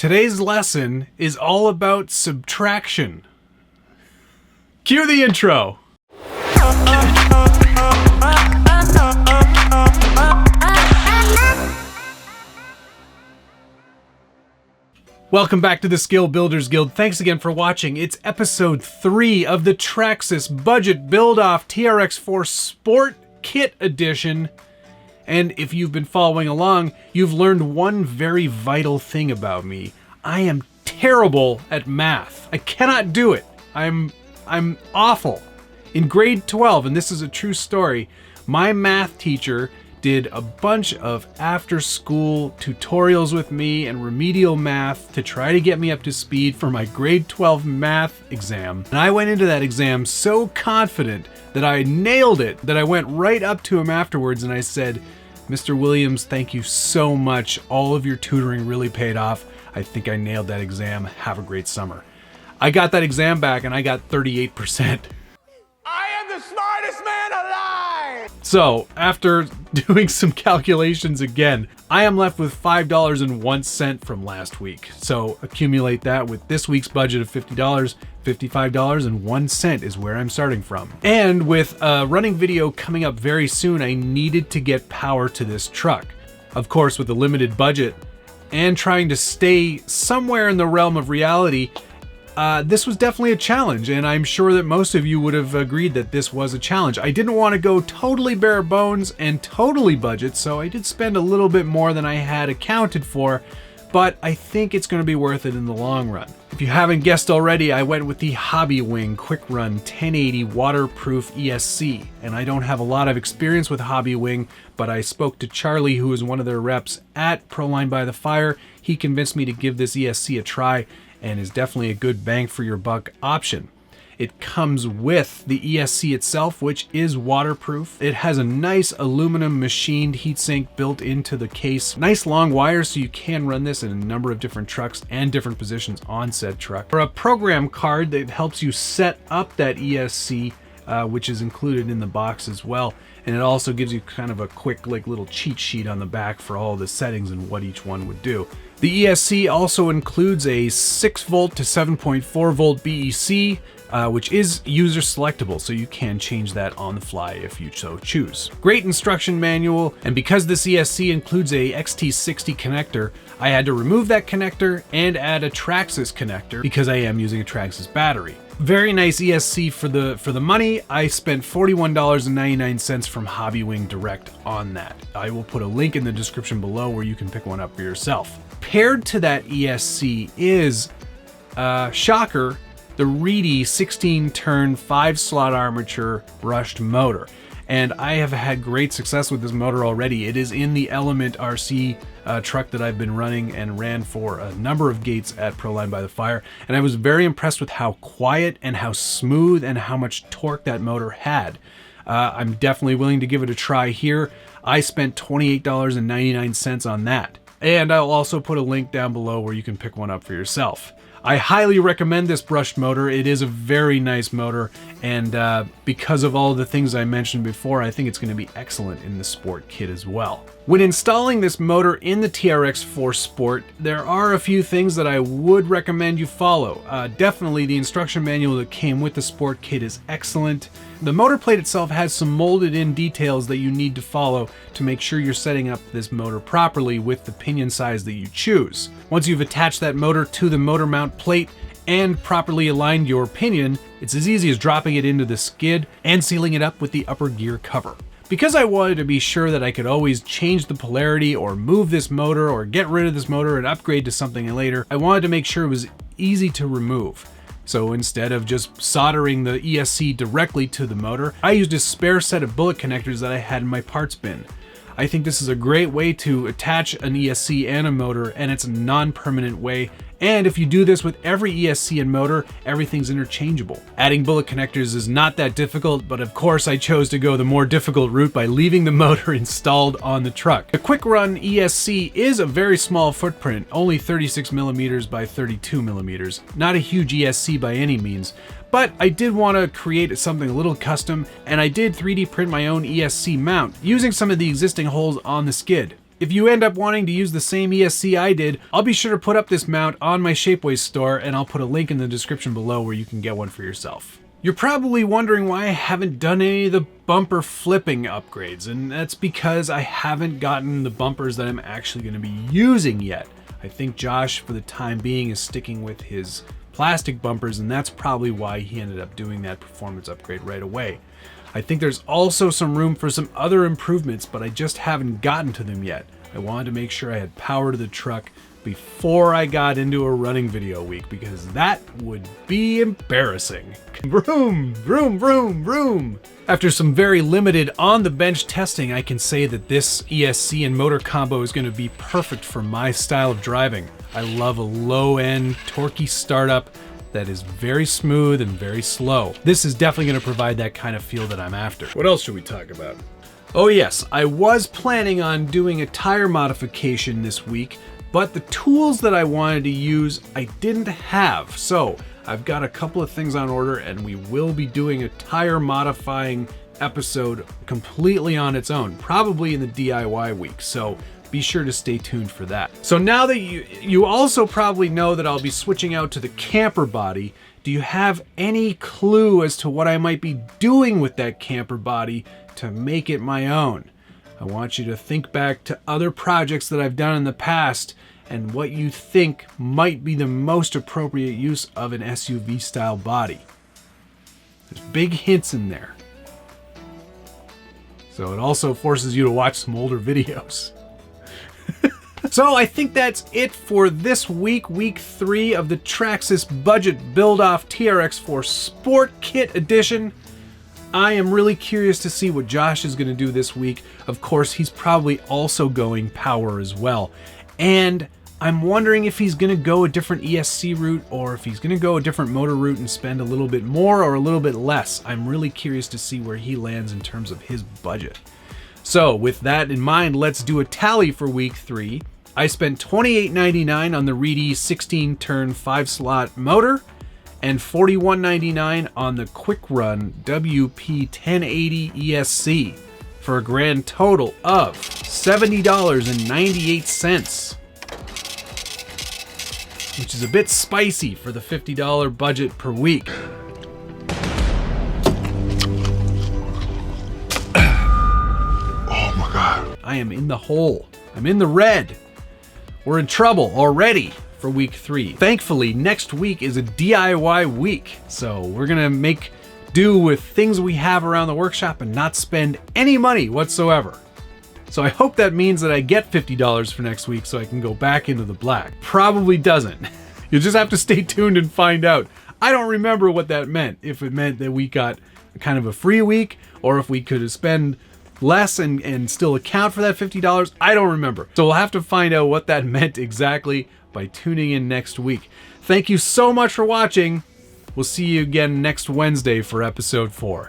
Today's lesson is all about subtraction. Cue the intro. Welcome back to the Skill Builders Guild. Thanks again for watching. It's episode 3 of the Traxxas Budget Build-Off TRX-4 Sport Kit Edition. And if you've been following along, you've learned one very vital thing about me. I am terrible at math. I cannot do it. I'm awful. In grade 12, and this is a true story, my math teacher did a bunch of after-school tutorials with me and remedial math to try to get me up to speed for my grade 12 math exam. And I went into that exam so confident that I nailed it, that I went right up to him afterwards and I said, "Mr. Williams, thank you so much. All of your tutoring really paid off. I think I nailed that exam. Have a great summer." I got that exam back and I got 38%. I am the smartest man alive! So, after doing some calculations again, I am left with $5.01 from last week. So, accumulate that with this week's budget of $50, $55.01 is where I'm starting from. And with a running video coming up very soon, I needed to get power to this truck. Of course, with a limited budget and trying to stay somewhere in the realm of reality, this was definitely a challenge, and I'm sure that most of you would have agreed that this was a challenge. I didn't want to go totally bare bones and totally budget, so I did spend a little bit more than I had accounted for, but I think it's going to be worth it in the long run. If you haven't guessed already, I went with the Hobbywing Quick Run 1080 waterproof ESC, and I don't have a lot of experience with Hobbywing, but I spoke to Charlie, who is one of their reps at Proline by the Fire. He convinced me to give this ESC a try, and is definitely a good bang for your buck option. It comes with the ESC itself, which is waterproof. It has a nice aluminum machined heatsink built into the case. Nice long wires, so you can run this in a number of different trucks and different positions on said truck. For a program card that helps you set up that ESC, which is included in the box as well. And it also gives you kind of a quick little cheat sheet on the back for all the settings and what each one would do. The ESC also includes a 6 volt to 7.4 volt BEC, which is user selectable, so you can change that on the fly if you so choose. Great instruction manual, and because this ESC includes a XT60 connector, I had to remove that connector and add a Traxxas connector because I am using a Traxxas battery. Very nice ESC for the money. I spent $41.99 from Hobbywing Direct on that. I will put a link in the description below where you can pick one up for yourself. Paired to that ESC is, shocker, the Reedy 16-turn 5-slot armature brushed motor. And I have had great success with this motor already. It is in the Element RC truck that I've been running and ran for a number of gates at Proline by the Fire. And I was very impressed with how quiet and how smooth and how much torque that motor had. I'm definitely willing to give it a try here. I spent $28.99 on that. And I'll also put a link down below where you can pick one up for yourself. I highly recommend this brushed motor. It is a very nice motor, and because of all the things I mentioned before, I think it's going to be excellent in the Sport Kit as well. When installing this motor in the TRX-4 Sport, there are a few things that I would recommend you follow. Definitely the instruction manual that came with the Sport Kit is excellent. The motor plate itself has some molded in details that you need to follow to make sure you're setting up this motor properly with the pinion size that you choose. Once you've attached that motor to the motor mount plate and properly aligned your pinion, it's as easy as dropping it into the skid and sealing it up with the upper gear cover. Because I wanted to be sure that I could always change the polarity or move this motor or get rid of this motor and upgrade to something later, I wanted to make sure it was easy to remove. So instead of just soldering the ESC directly to the motor, I used a spare set of bullet connectors that I had in my parts bin. I think this is a great way to attach an ESC and a motor, and it's a non-permanent way. And if you do this with every ESC and motor, everything's interchangeable. Adding bullet connectors is not that difficult, but of course I chose to go the more difficult route by leaving the motor installed on the truck. The Quick Run ESC is a very small footprint, only 36mm by 32mm. Not a huge ESC by any means, but I did want to create something a little custom, and I did 3D print my own ESC mount using some of the existing holes on the skid. If you end up wanting to use the same ESC I did, I'll be sure to put up this mount on my Shapeways store, and I'll put a link in the description below where you can get one for yourself. You're probably wondering why I haven't done any of the bumper flipping upgrades, and that's because I haven't gotten the bumpers that I'm actually going to be using yet. I think Josh, for the time being, is sticking with his plastic bumpers, and that's probably why he ended up doing that performance upgrade right away. I think there's also some room for some other improvements, but I just haven't gotten to them yet. I wanted to make sure I had power to the truck before I got into a running video week, because that would be embarrassing. Vroom, vroom, vroom, vroom. After some very limited on-the-bench testing, I can say that this ESC and motor combo is going to be perfect for my style of driving. I love a low-end, torquey startup that is very smooth and very slow. This is definitely going to provide that kind of feel that I'm after. What else should we talk about? Oh yes, I was planning on doing a tire modification this week, but the tools that I wanted to use I didn't have. So I've got a couple of things on order, and we will be doing a tire modifying episode completely on its own, probably in the DIY week. So be sure to stay tuned for that. So now that you also probably know that I'll be switching out to the camper body, do you have any clue as to what I might be doing with that camper body to make it my own? I want you to think back to other projects that I've done in the past and what you think might be the most appropriate use of an SUV style body. There's big hints in there. So it also forces you to watch some older videos. So I think that's it for this week, week 3 of the Traxxas Budget Build-Off TRX-4 Sport Kit Edition. I am really curious to see what Josh is going to do this week. Of course, he's probably also going power as well. And I'm wondering if he's going to go a different ESC route, or if he's going to go a different motor route and spend a little bit more or a little bit less. I'm really curious to see where he lands in terms of his budget. So with that in mind, let's do a tally for week 3. I spent $28.99 on the Reedy 16-turn 5-slot motor and $41.99 on the Quick Run WP1080 ESC for a grand total of $70.98, which is a bit spicy for the $50 budget per week. Oh my God. I am in the hole. I'm in the red. We're in trouble already for week 3. Thankfully, next week is a DIY week, so we're gonna make do with things we have around the workshop and not spend any money whatsoever. So I hope that means that I get $50 for next week so I can go back into the black. Probably doesn't. You'll just have to stay tuned and find out. I don't remember what that meant, if it meant that we got kind of a free week, or if we could spend less and still account for that $50. I don't remember. So we'll have to find out what that meant exactly by tuning in next week. Thank you so much for watching. We'll see you again next Wednesday for episode 4.